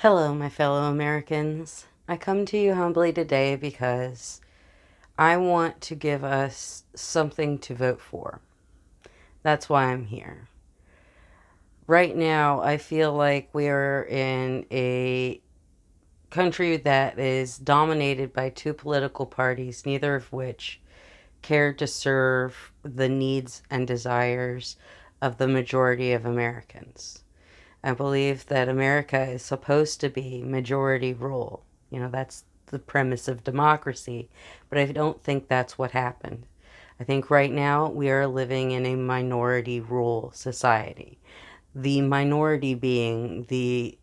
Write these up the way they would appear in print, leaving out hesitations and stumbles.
Hello, my fellow Americans. I come to you humbly today because I want to give us something to vote for. That's why I'm here. Right now, I feel like we are in a country that is dominated by two political parties, neither of which care to serve the needs and desires of the majority of Americans. I believe that America is supposed to be majority rule. That's the premise of democracy, but I don't think that's what happened. I think right now we are living in a minority rule society. The minority being the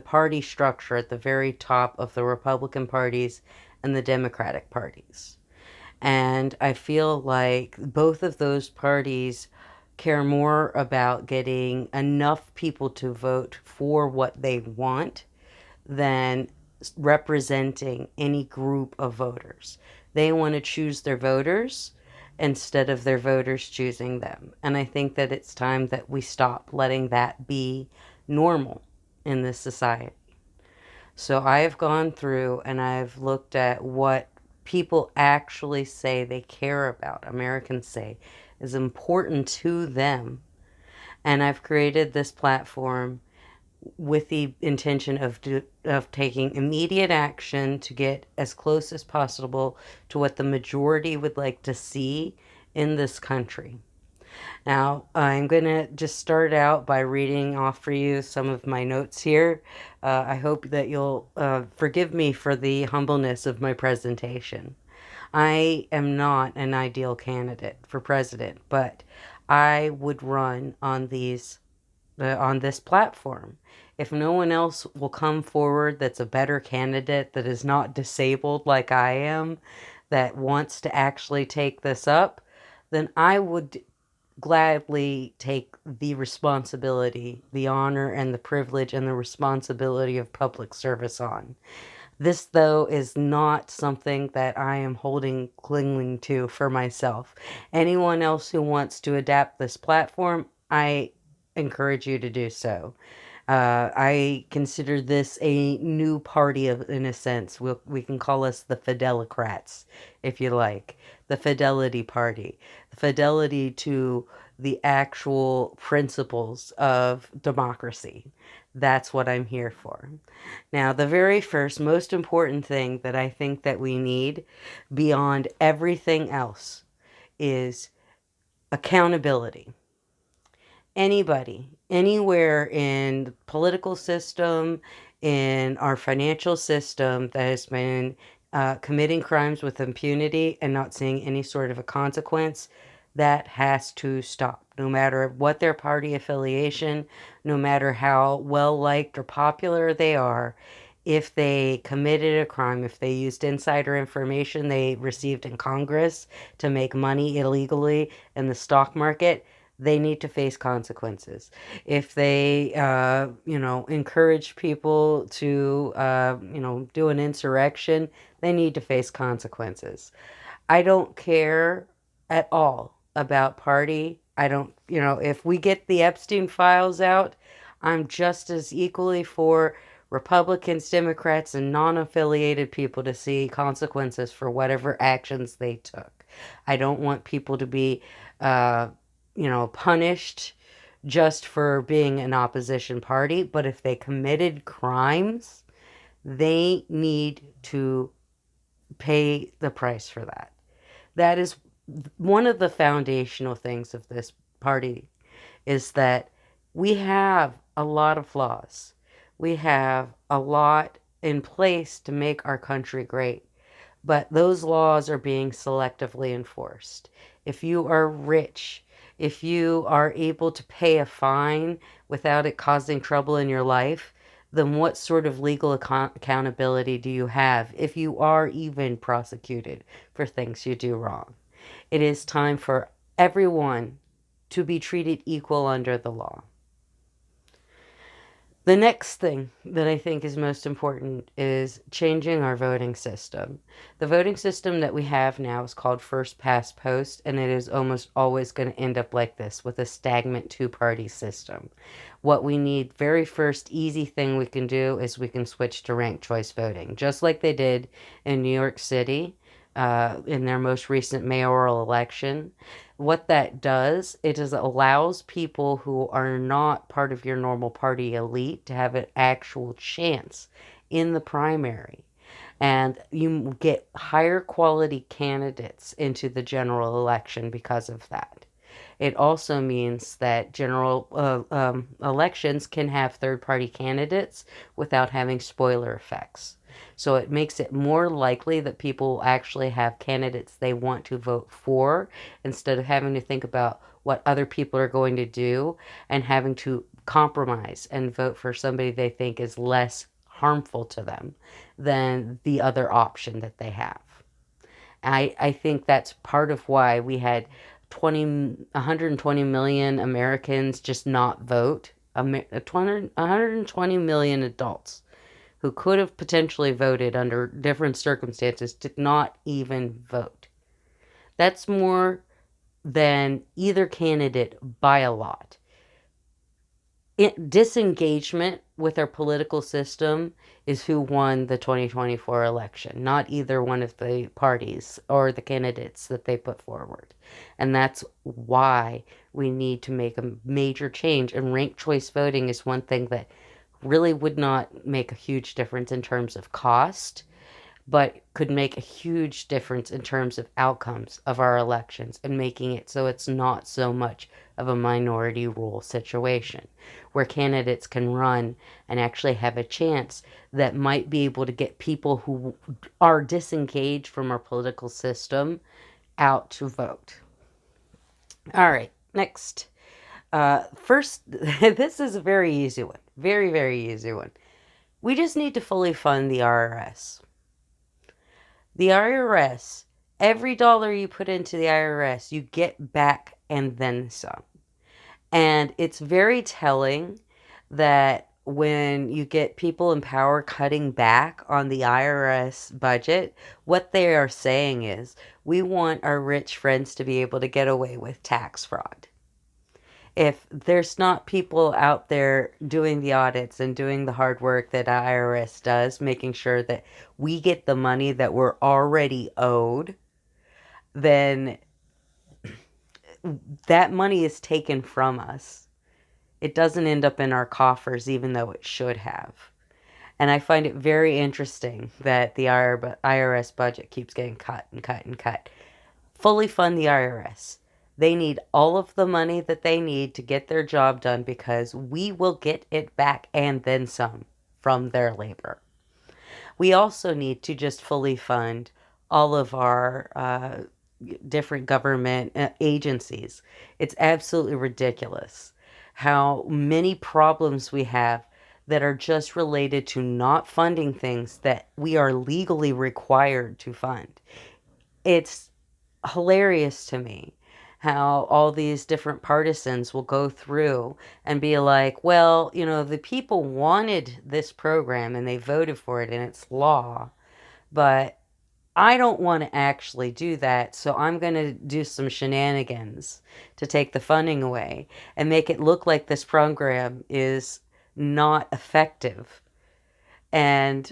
party structure at the very top of the Republican parties and the Democratic parties. And I feel like both of those parties care more about getting enough people to vote for what they want than representing any group of voters. They want to choose their voters instead of their voters choosing them. And I think that it's time that we stop letting that be normal in this society. So I have gone through and I've looked at what people actually say they care about, Americans say is important to them. And I've created this platform with the intention of taking immediate action to get as close as possible to what the majority would like to see in this country. Now, I'm going to just start out by reading off for you some of my notes here. I hope that you'll forgive me for the humbleness of my presentation. I am not an ideal candidate for president, but I would run on this platform. If no one else will come forward that's a better candidate, that is not disabled like I am, that wants to actually take this up, then I would gladly take the responsibility, the honor, and the privilege and the responsibility of public service on. This, though, is not something that I am clinging to for myself. Anyone else who wants to adapt this platform, I encourage you to do so. I consider this a new party in a sense. We can call us the Fidelicrats, if you like. The Fidelity Party. The fidelity to the actual principles of democracy. That's what I'm here for. Now, the very first, most important thing that I think that we need beyond everything else is accountability. Anybody, anywhere in the political system, in our financial system that has been committing crimes with impunity and not seeing any sort of a consequence, that has to stop. No matter what their party affiliation, no matter how well liked or popular they are, if they committed a crime, if they used insider information they received in Congress to make money illegally in the stock market, they need to face consequences. If they, encourage people to, do an insurrection, they need to face consequences. I don't care at all about party. I don't, if we get the Epstein files out, I'm just as equally for Republicans, Democrats, and non affiliated people to see consequences for whatever actions they took. I don't want people to be, uh, punished just for being an opposition party, but if they committed crimes, they need to pay the price for that. That is one of the foundational things of this party, is that we have a lot of flaws. We have a lot in place to make our country great, but those laws are being selectively enforced. If you are rich, if you are able to pay a fine without it causing trouble in your life, then what sort of legal accountability do you have if you are even prosecuted for things you do wrong? It is time for everyone to be treated equal under the law. The next thing that I think is most important is changing our voting system. The voting system that we have now is called first past post, and it is almost always going to end up like this with a stagnant two-party system. What we need, very first easy thing we can do is we can switch to ranked choice voting, just like they did in New York City in their most recent mayoral election. What that does, it is allows people who are not part of your normal party elite to have an actual chance in the primary. And you get higher quality candidates into the general election because of that. It also means that general elections can have third party candidates without having spoiler effects. So it makes it more likely that people will actually have candidates they want to vote for instead of having to think about what other people are going to do and having to compromise and vote for somebody they think is less harmful to them than the other option that they have. I think that's part of why we had 120 million Americans just not vote. 120 million adults who could have potentially voted under different circumstances did not even vote. That's more than either candidate by a lot. Disengagement with our political system is who won the 2024 election, not either one of the parties or the candidates that they put forward. And that's why we need to make a major change. And ranked choice voting is one thing that really would not make a huge difference in terms of cost, but could make a huge difference in terms of outcomes of our elections and making it so it's not so much of a minority rule situation where candidates can run and actually have a chance that might be able to get people who are disengaged from our political system out to vote. All right, next. First, this is a very easy one. Very, very easy one. We just need to fully fund the IRS. The IRS, every dollar you put into the IRS, you get back and then some. And it's very telling that when you get people in power cutting back on the IRS budget, what they are saying is, we want our rich friends to be able to get away with tax fraud. If there's not people out there doing the audits and doing the hard work that IRS does, making sure that we get the money that we're already owed, then that money is taken from us. It doesn't end up in our coffers, even though it should have. And I find it very interesting that the IRS budget keeps getting cut and cut and cut. Fully fund the IRS. They need all of the money that they need to get their job done because we will get it back and then some from their labor. We also need to just fully fund all of our different government agencies. It's absolutely ridiculous how many problems we have that are just related to not funding things that we are legally required to fund. It's hilarious to me how all these different partisans will go through and be like, well, the people wanted this program and they voted for it and it's law, but I don't want to actually do that, so I'm going to do some shenanigans to take the funding away and make it look like this program is not effective. And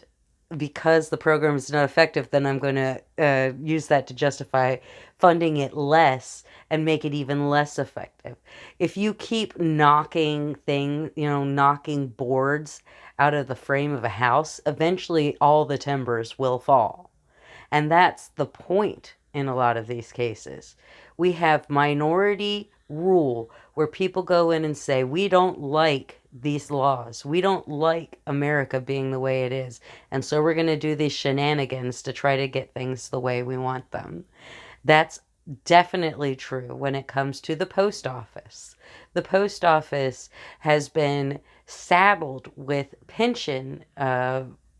because the program is not effective, then I'm going to use that to justify funding it less and make it even less effective. If you keep knocking knocking boards out of the frame of a house, eventually all the timbers will fall. And that's the point in a lot of these cases. We have minority rule where people go in and say, we don't like these laws. We don't like America being the way it is. And so we're going to do these shenanigans to try to get things the way we want them. That's definitely true when it comes to the post office. The post office has been saddled with pension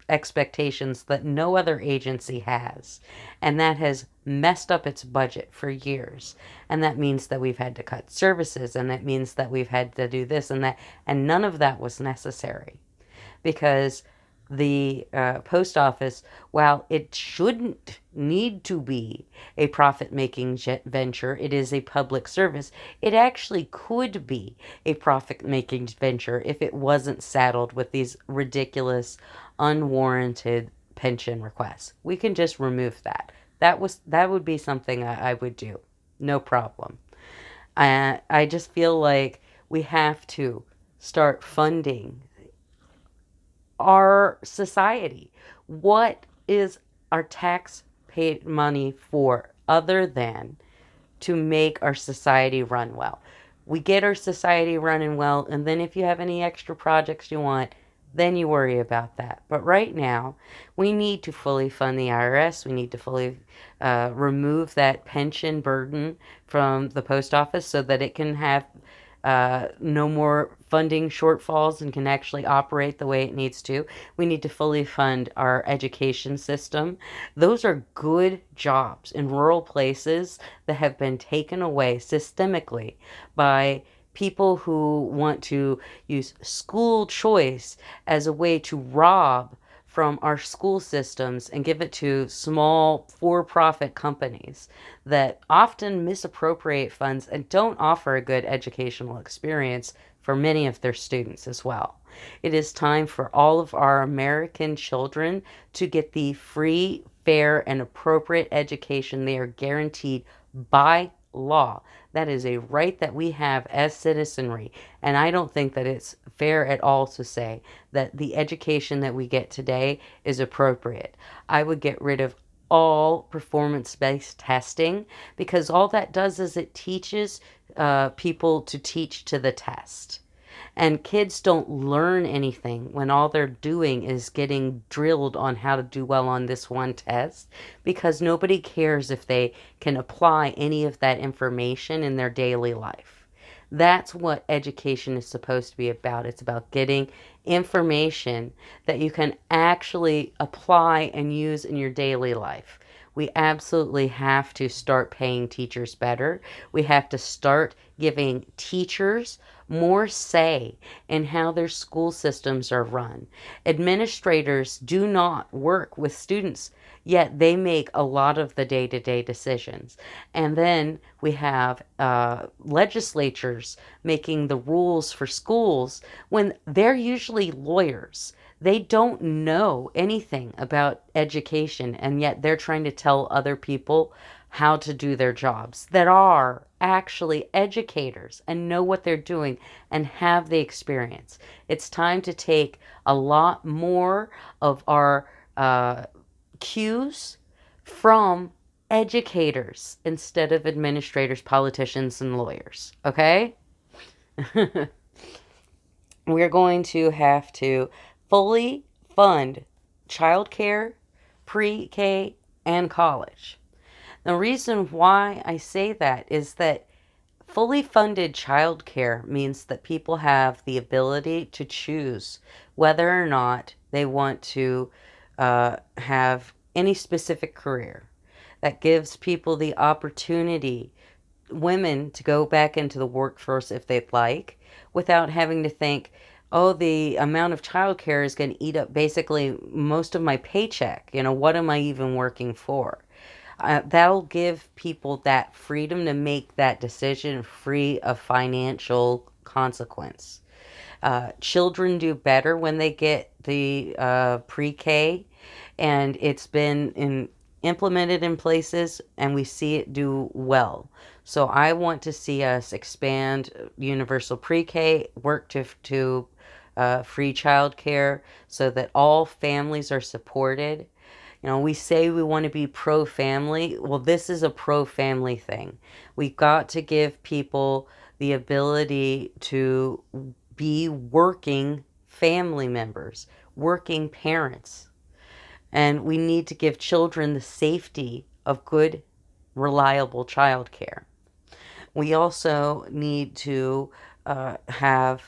expectations that no other agency has. And that has messed up its budget for years. And that means that we've had to cut services, and that means that we've had to do this and that. And none of that was necessary. because the post office, while it shouldn't need to be a profit-making venture, it is a public service. It actually could be a profit-making venture if it wasn't saddled with these ridiculous, unwarranted pension requests. We can just remove that. That would be something I would do. No problem. I just feel like we have to start funding our society. What is our tax paid money for other than to make our society run well? We get our society running well, and then if you have any extra projects you want, then you worry about that. But right now, we need to fully fund the IRS. We need to fully remove that pension burden from the post office so that it can have no more funding shortfalls and can actually operate the way it needs to. We need to fully fund our education system. Those are good jobs in rural places that have been taken away systemically by people who want to use school choice as a way to rob from our school systems and give it to small for-profit companies that often misappropriate funds and don't offer a good educational experience for many of their students as well. It is time for all of our American children to get the free, fair, and appropriate education they are guaranteed by law. That is a right that we have as citizenry. And I don't think that it's fair at all to say that the education that we get today is appropriate. I would get rid of all performance-based testing because all that does is it teaches people to teach to the test. And kids don't learn anything when all they're doing is getting drilled on how to do well on this one test because nobody cares if they can apply any of that information in their daily life. That's what education is supposed to be about. It's about getting information that you can actually apply and use in your daily life. We absolutely have to start paying teachers better. We have to start giving teachers more say in how their school systems are run. Administrators do not work with students, yet they make a lot of the day-to-day decisions. And then we have legislatures making the rules for schools when they're usually lawyers. They don't know anything about education, and yet they're trying to tell other people how to do their jobs that are actually educators and know what they're doing and have the experience. It's time to take a lot more of our cues from educators instead of administrators, politicians, and lawyers. Okay? We're going to have to fully fund childcare, pre-K, and college. The reason why I say that is that fully funded childcare means that people have the ability to choose whether or not they want to have any specific career. That gives people the opportunity, women, to go back into the workforce if they'd like, without having to think, oh, the amount of childcare is going to eat up basically most of my paycheck. What am I even working for? That'll give people that freedom to make that decision free of financial consequence. Children do better when they get the pre-K, and it's been implemented in places, and we see it do well. So I want to see us expand universal pre-K, work to free childcare so that all families are supported. We say we want to be pro-family. Well, this is a pro-family thing. We've got to give people the ability to be working family members, working parents. And we need to give children the safety of good, reliable childcare. We also need to have,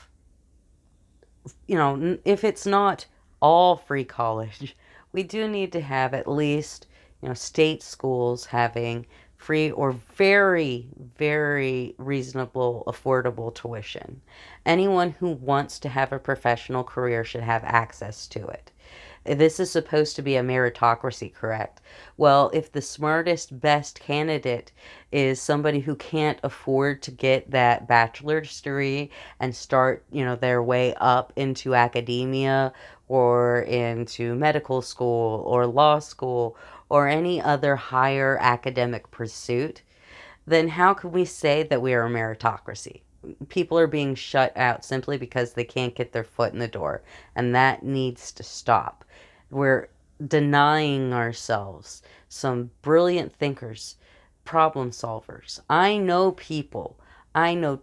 if it's not all free college, we do need to have at least, state schools having free or very, very reasonable, affordable tuition. Anyone who wants to have a professional career should have access to it. This is supposed to be a meritocracy, correct? Well, if the smartest, best candidate is somebody who can't afford to get that bachelor's degree and start, their way up into academia or into medical school or law school or any other higher academic pursuit, then how can we say that we are a meritocracy? People are being shut out simply because they can't get their foot in the door, and that needs to stop. We're denying ourselves some brilliant thinkers, problem solvers. I know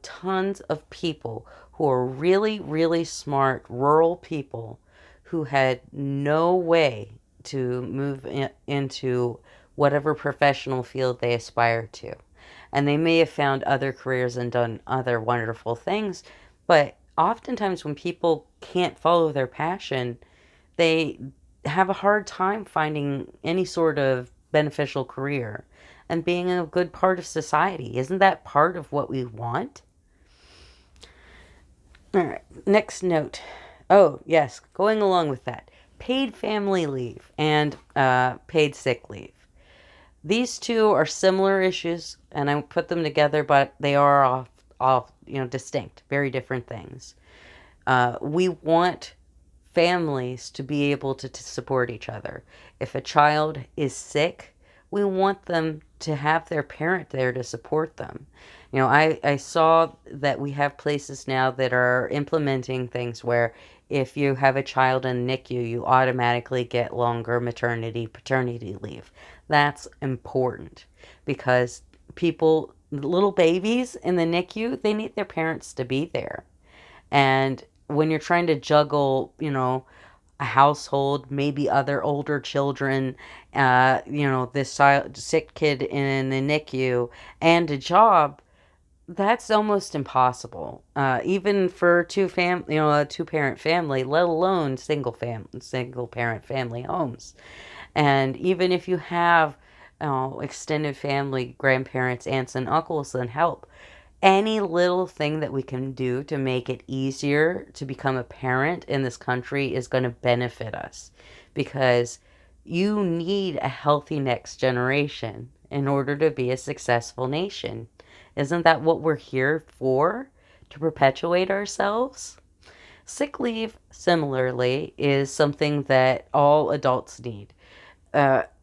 tons of people who are really, really smart rural people who had no way to move into whatever professional field they aspire to. And they may have found other careers and done other wonderful things, but oftentimes when people can't follow their passion, they have a hard time finding any sort of beneficial career and being a good part of society. Isn't that part of what we want? All right, next note. Oh, yes, going along with that, paid family leave and paid sick leave. These two are similar issues, and I put them together, but they are distinct, very different things. We want families to be able to support each other. If a child is sick, we want them to have their parent there to support them. I saw that we have places now that are implementing things where if you have a child in NICU, you automatically get longer maternity, paternity leave. That's important because little babies in the NICU, they need their parents to be there. And when you're trying to juggle, a household, maybe other older children, this sick kid in the NICU, and a job, that's almost impossible. Even for a two-parent family, let alone single parent family homes. And even if you have extended family, grandparents, aunts, and uncles, and help, any little thing that we can do to make it easier to become a parent in this country is going to benefit us, because you need a healthy next generation in order to be a successful nation. Isn't that what we're here for? To perpetuate ourselves? Sick leave, similarly, is something that all adults need.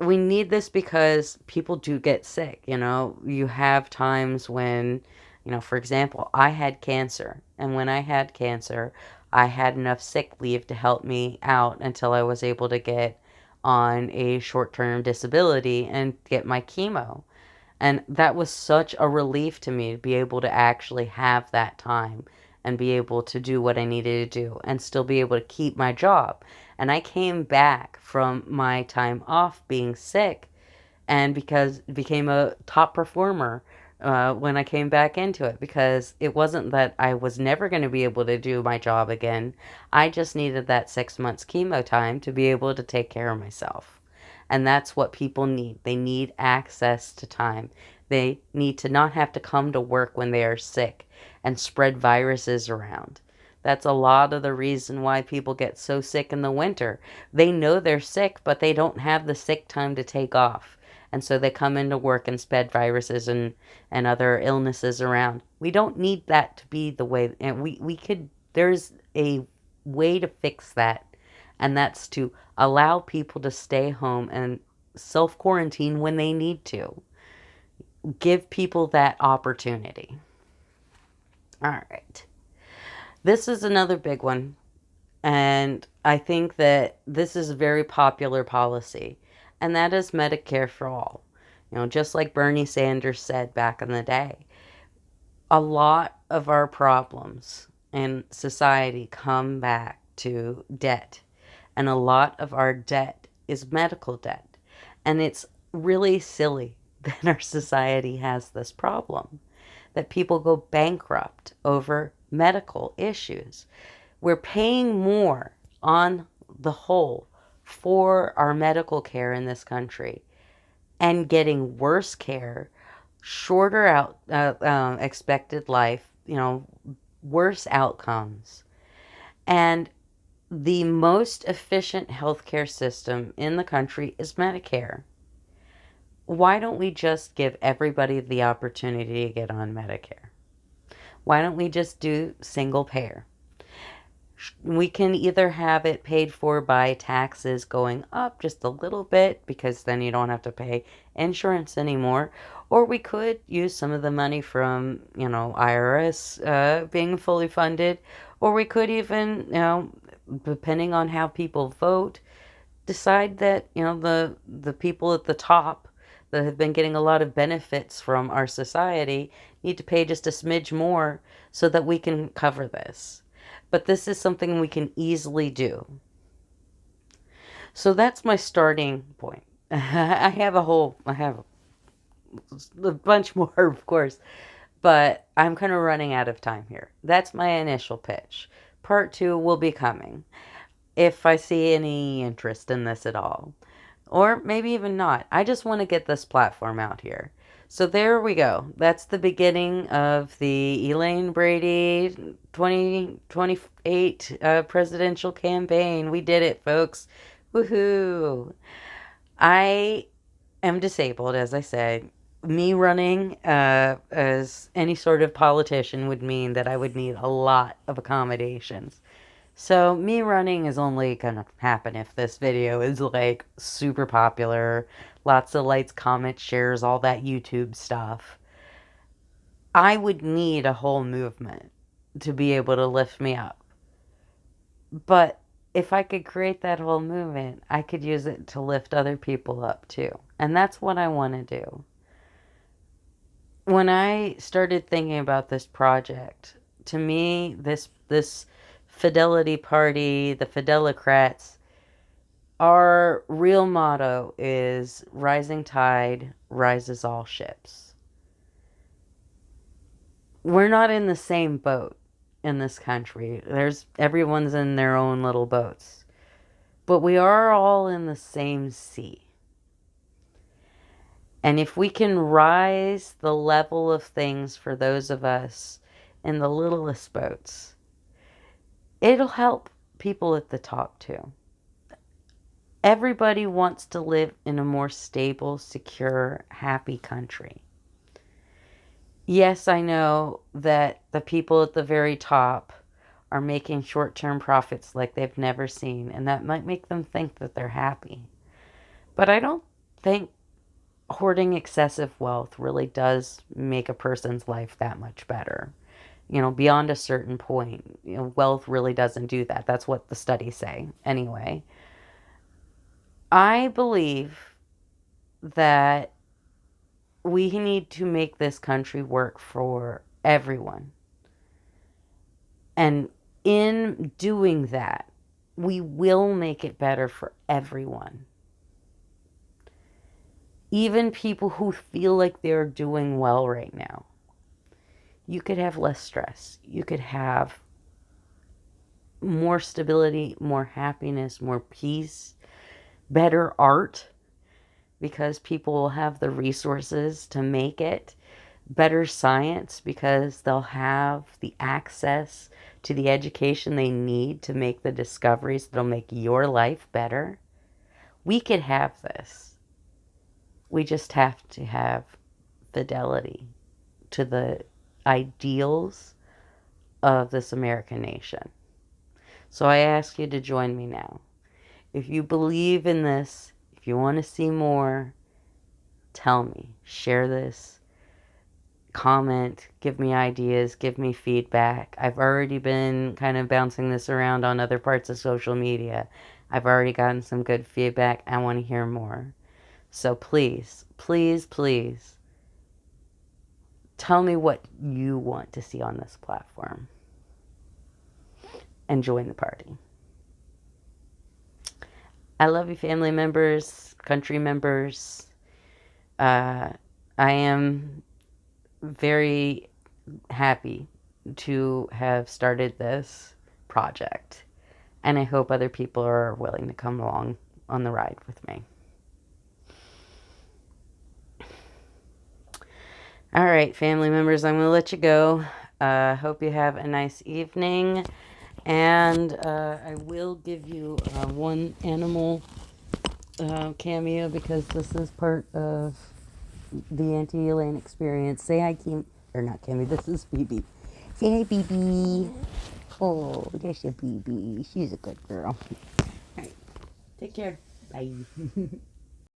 We need this because people do get sick. You have times when, for example, I had cancer. And when I had cancer, I had enough sick leave to help me out until I was able to get on a short-term disability and get my chemo. And that was such a relief to me to be able to actually have that time and be able to do what I needed to do and still be able to keep my job. And I came back from my time off being sick and because became a top performer when I came back into it, because it wasn't that I was never going to be able to do my job again. I just needed that 6 months chemo time to be able to take care of myself. And that's what people need. They need access to time. They need to not have to come to work when they are sick and spread viruses around. That's a lot of the reason why people get so sick in the winter. They know they're sick, but they don't have the sick time to take off. And so they come into work and spread viruses and other illnesses around. We don't need that to be the way, and there's a way to fix that. And that's to allow people to stay home and self-quarantine when they need to. Give people that opportunity. All right. This is another big one. And I think that this is a very popular policy. And that is Medicare for all. Just like Bernie Sanders said back in the day, a lot of our problems in society come back to debt. And a lot of our debt is medical debt. And it's really silly that our society has this problem, that people go bankrupt over medical issues. We're paying more on the whole for our medical care in this country and getting worse care shorter expected life, worse outcomes. And the most efficient healthcare system in the country is Medicare. Why don't we just give everybody the opportunity to get on Medicare? Why don't we just do single payer? We can either have it paid for by taxes going up just a little bit, because then you don't have to pay insurance anymore, or we could use some of the money from, IRS being fully funded, or we could even, depending on how people vote, decide that, the people at the top that have been getting a lot of benefits from our society need to pay just a smidge more so that we can cover this. But this is something we can easily do. So that's my starting point. I have a bunch more, of course, but I'm kind of running out of time here. That's my initial pitch. Part 2 will be coming if I see any interest in this at all. Or maybe even not. I just want to get this platform out here. So there we go. That's the beginning of the Elaine Brady 2028 presidential campaign. We did it, folks. Woohoo! I am disabled, as I said. Me running as any sort of politician would mean that I would need a lot of accommodations. So me running is only gonna happen if this video is like super popular, lots of likes, comments, shares, all that YouTube stuff. I would need a whole movement to be able to lift me up. But if I could create that whole movement, I could use it to lift other people up too. And that's what I want to do. When I started thinking about this project, to me, this Fidelity Party, the Fidelocrats, our real motto is rising tide rises all ships. We're not in the same boat in this country. Everyone's in their own little boats. But we are all in the same sea. And if we can rise the level of things for those of us in the littlest boats, it'll help people at the top too. Everybody wants to live in a more stable, secure, happy country. Yes, I know that the people at the very top are making short-term profits like they've never seen, and that might make them think that they're happy. But I don't think hoarding excessive wealth really does make a person's life that much better. Beyond a certain point, wealth really doesn't do that. That's what the studies say anyway. I believe that we need to make this country work for everyone. And in doing that, we will make it better for everyone. Even people who feel like they're doing well right now. You could have less stress. You could have more stability, more happiness, more peace, better art, because people will have the resources to make it, better science because they'll have the access to the education they need to make the discoveries that'll make your life better. We could have this. We just have to have fidelity to the ideals of this American nation. So I ask you to join me now. If you believe in this, if you want to see more, tell me. Share this. Comment. Give me ideas. Give me feedback. I've already been kind of bouncing this around on other parts of social media. I've already gotten some good feedback. I want to hear more. So please, please, please, tell me what you want to see on this platform. And join the party. I love you, family members, country members. I am very happy to have started this project. And I hope other people are willing to come along on the ride with me. All right, family members, I'm going to let you go. Hope you have a nice evening. And I will give you one animal cameo because this is part of the Auntie Elaine experience. Say hi, Kim. Or not Kimmy, this is BB. Say hi, BB. Oh, there's your BB. She's a good girl. All right, take care. Bye.